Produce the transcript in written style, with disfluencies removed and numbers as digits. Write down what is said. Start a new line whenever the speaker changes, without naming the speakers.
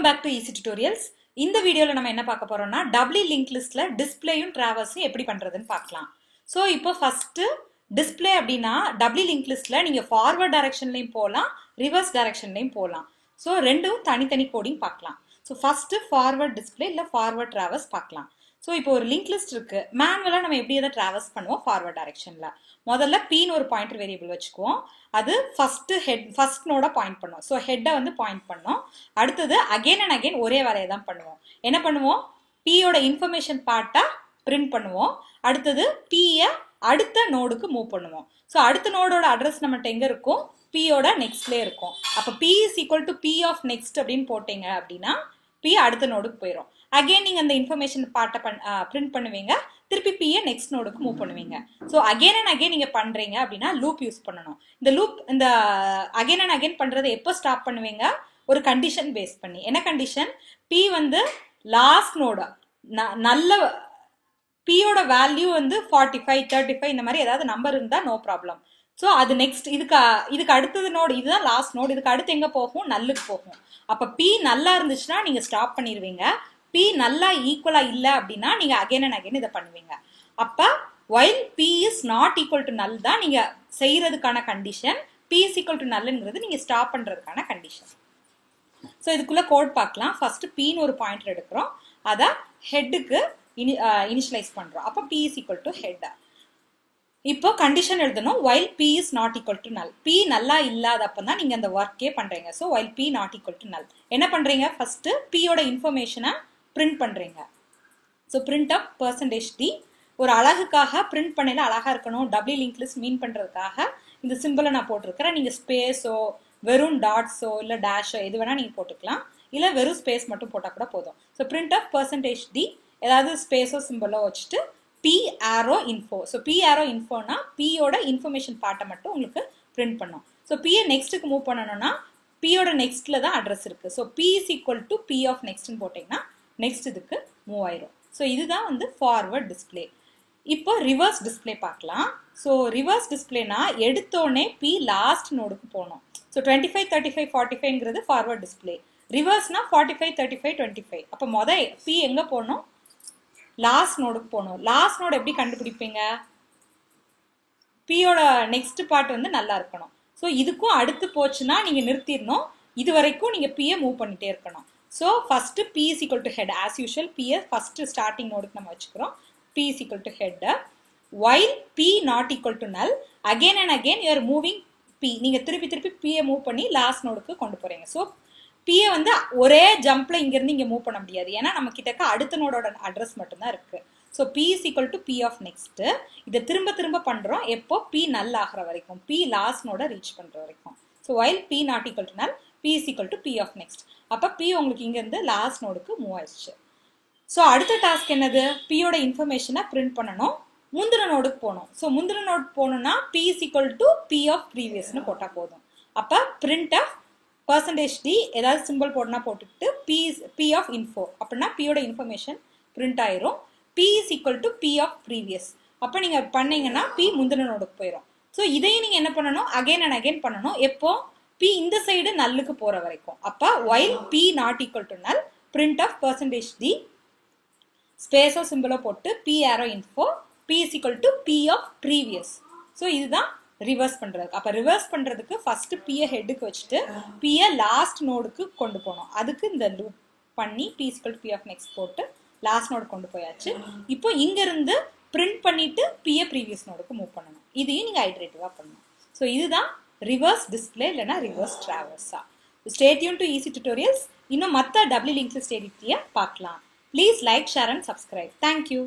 back to Easy Tutorials. இந்த வீடியோல நம்ம என்ன பார்க்க போறோம்னா doubly linked listல டிஸ்ப்ளேயும் டிராவர்ஸும் எப்படி பண்றதுன்னு பார்க்கலாம். சோ இப்போ ஃபர்ஸ்ட் டிஸ்ப்ளே அப்படினா doubly linked listல நீங்க ஃபார்வர்ட் டைரக்ஷன்லயும் போலாம், ரிவர்ஸ் டைரக்ஷன்லயும் போலாம். சோ ரெண்டும் தனித்தனி கோடிங் பார்க்கலாம். சோ ஃபர்ஸ்ட் ஃபார்வர்ட் டிஸ்ப்ளே இல்ல ஃபார்வர்ட் டிராவர்ஸ் பார்க்கலாம். சோ இப்போ ஒரு லிங்க் லிஸ்ட் இருக்கு. மேனுவலா நம்ம எப்படி அதை டிராவர்ஸ் பண்ணுவோம் ஃபார்வர்ட் டைரக்ஷன்ல. முதல்ல p ன்னு ஒரு பாயிண்டர் வேரியபிள் வச்சுக்குவோம். அது ஃபர்ஸ்ட் நோட பாயிண்ட் பண்ணும். சோ ஹெட்ட வந்து பாயிண்ட் பண்ணோம். அடுத்தது அகைன் அண்ட் அகைன் ஒரே வேலையை தான் பண்ணுவோம். என்ன பண்ணுவோம்? p யோட இன்ஃபர்மேஷன் பார்ட்டா பிரிண்ட் பண்ணுவோம். அடுத்தது p ய அடுத்த நோடுக்கு மூவ் பண்ணுவோம். சோ அடுத்த நோடோட அட்ரஸ் நம்மகிட்ட எங்க இருக்கும்? p யோட நெக்ஸ்ட்லயே இருக்கும். அப்ப p = p of next அப்படின்னு போட்டீங்க அப்படின்னா p அடுத்த நோடுக்கு போயிடும். அகைன் நீங்க அந்த இன்ஃபர்மேஷன் பார்ட்டை பிரிண்ட் பண்ணுவீங்க. திருப்பி p ய நெக்ஸ்ட் நோடுக்கு மூவ் பண்ணுவீங்க. சோ அகைன் அண்ட் அகைன் நீங்க பண்றீங்க அப்படின்னா லூப் யூஸ் பண்ணணும். இந்த அகைன் அண்ட் அகைன் பண்றதை எப்போ ஸ்டாப் பண்ணுவீங்க? ஒரு கண்டிஷன் பேஸ் பண்ணி. என்ன கண்டிஷன்? p வந்து லாஸ்ட் நோட நல்ல p யோட வேல்யூ வந்து 45 35 இந்த மாதிரி ஏதாவது நம்பர் இருந்தா நோ ப்ராப்ளம். சோ அது நெக்ஸ்ட் இதுக்கு அடுத்தது நோடு, இதுதான் லாஸ்ட் நோடு. இதுக்கு அடுத்து எங்க போகும்? நல்லுக்கு போகும். அப்ப p நல்லா இருந்துச்சுன்னா நீங்க ஸ்டாப் பண்ணிடுவீங்க. p நல்லா ஈக்குவலா இல்ல அப்படின்னா நீங்க அகைன் அண்ட் அகைன் இதை பண்ணுவீங்க. அப்ப while p is not equal to null தான் நீங்க செய்யறதுக்கான condition. p is equal to nullங்கிறது நீங்க ஸ்டாப் பண்றதுக்கான கண்டிஷன். சோ இதுக்குள்ள கோட் பார்க்கலாம். ஃபர்ஸ்ட் p ன்னு ஒரு பாயிண்டர் எடுக்கிறோம். அத ஹெட்டுக்கு இனிஷியலைஸ் பண்றோம். அப்ப p is equal to head. இப்போ கண்டிஷன் எழுதணும். while p is not equal to null. p நல்லா இல்லாதப்ப தான் நீங்க அந்த வர்க்கே பண்றீங்க. So while p not equal to null. என்ன பண்றீங்க? ஃபர்ஸ்ட் p யோட இன்ஃபர்மேஷனை பிரிண்ட் பண்றீங்க. So print of %d. ஒரு அழகுக்காக பிரிண்ட் பண்ணல அழகா இருக்கணும், டபுள் லிங்க் லிஸ்ட் மீன் பண்றதுக்காக இந்த சிம்பிளை நான் போட்டிருக்கிறேன். நீங்க ஸ்பேஸோ வெறும் டாட்ஸோ இல்ல டேஷோ எது வேணா நீங்க போட்டுக்கலாம். இல்ல வெறும் ஸ்பேஸ் மட்டும் போட்டா கூட போதும். சோ print of %d ஏதாவது ஸ்பேஸோ சிம்பிளோ வச்சுட்டு p arrow info. So p arrow infoனா p யோட இன்ஃபர்மேஷன் பார்ட்டை மட்டும் உங்களுக்கு பிரிண்ட் பண்ணும். ஸோ p யை நெக்ஸ்ட்டுக்கு மூவ் பண்ணணும்னா p யோட நெக்ஸ்ட்ல தான் அட்ரஸ் இருக்கு. So p is equal to p of nextன்னு போட்டீங்கன்னா நெக்ஸ்ட் இதுக்கு மூவ் ஆயிரும். ஸோ இதுதான் வந்து ஃபார்வர்ட் டிஸ்பிளே. இப்போ ரிவர்ஸ் டிஸ்பிளே பார்க்கலாம். ஸோ ரிவர்ஸ் டிஸ்பிளேனா எடுத்தோடனே p லாஸ்ட் நோடுக்கு போகணும். ஸோ 25 35 45ங்கிறது ஃபார்வர்ட் டிஸ்பிளே. ரிவர்ஸ்னா 45 35 25. அப்போ p எங்க போகணும்? லாஸ்ட் நோடுக்கு போகணும். லாஸ்ட் நோடு எப்படி கண்டுபிடிப்பீங்க? p யோட நெக்ஸ்ட் பார்ட் வந்து நல்லா இருக்கணும். ஸோ இதுக்கும் அடுத்து போச்சுன்னா நீங்க நிறுத்திடணும். இது வரைக்கும் நீங்க p யை மூவ் பண்ணிட்டே இருக்கணும். So first p is equal to head. as usual p யை ஃபர்ஸ்ட் ஸ்டார்டிங் நோடுக்கு நம்ம வச்சுக்கிறோம். p is equal to head. while p not equal to null, again and again you are moving p. நீங்க திருப்பி p யை move பண்ணி last நோடுக்கு கொண்டு போறீங்க. ஸோ p யை வந்து ஒரே ஜம்ப்ல இங்க இருந்து இங்க மூவ் பண்ண முடியாது. ஏன்னா நம்ம கிட்டக்க அடுத்த நோடோட அட்ரஸ் மட்டும் தான் இருக்கு. So p is equal to p of next. இதை திரும்ப பண்றோம். எப்போ p null ஆகிற வரைக்கும், p லாஸ்ட் நோட ரீச் பண்ற வரைக்கும். So while p not equal to null, p is equal to p of next. அப்ப p உங்களுக்கு இங்க இருந்து லாஸ்ட் நோடுக்கு மூவ் ஆயிடுச்சு. ஸோ அடுத்த டாஸ்க் என்னது? p யோட இன்ஃபர்மேஷனை பிரிண்ட் பண்ணணும். முந்தின நோடுக்கு போகணும். ஸோ முந்தின நோடு போகணும்னா p is equal to p of previously போட்டா போதும். அப்ப print of %d ஏதாவது சிம்பிள் போடனா போட்டுட்டு p of info அப்படின்னா p யோட இன்ஃபர்மேஷன் பிரிண்ட் ஆயிரும். p is equal to p of previous. அப்ப நீங்க பண்ணீங்கன்னா p முந்தின நோடுக்கு போயிடும். ஸோ இதையும் நீங்க என்ன பண்ணணும்? அகைன் அண்ட் அகைன் பண்ணணும். எப்போ? p இந்த சைடு நல்லுக்கு போற வரைக்கும். அப்ப while p not equal to null, print of %d ஸ்பேஸோ சிம்பிளோ போட்டு p arrow info, p is equal to p of previous. So இதுதான் ரிவர்ஸ் பண்றதுக்கு. அப்ப ரிவர்ஸ் பண்றதுக்கு ஃபர்ஸ்ட் p யை ஹெட்டுக்கு வச்சுட்டு p யை லாஸ்ட் நோடுக்கு கொண்டு போகணும். அதுக்கு இந்த லூப் பண்ணி p is equal to p of next போட்டு லாஸ்ட் நோடு கொண்டு போயாச்சு. இப்போ இங்க இருந்து பிரிண்ட் பண்ணிட்டு p யை ப்ரீவியஸ் நோடுக்கு மூவ் பண்ணணும். இதையும் நீங்க ஐட்ரேட்டிவா பண்ணணும். ஸோ இதுதான் ரிவர்ஸ் டிஸ்பிளே இல்லைன்னா ரிவர்ஸ் டிராவர்ஸா. Stay tuned to easy tutorials. இன்னும் மற்ற டபுள் லிங்க் லிஸ்ட் எடிட்டியை பார்க்கலாம். Please like, share and subscribe. Thank you.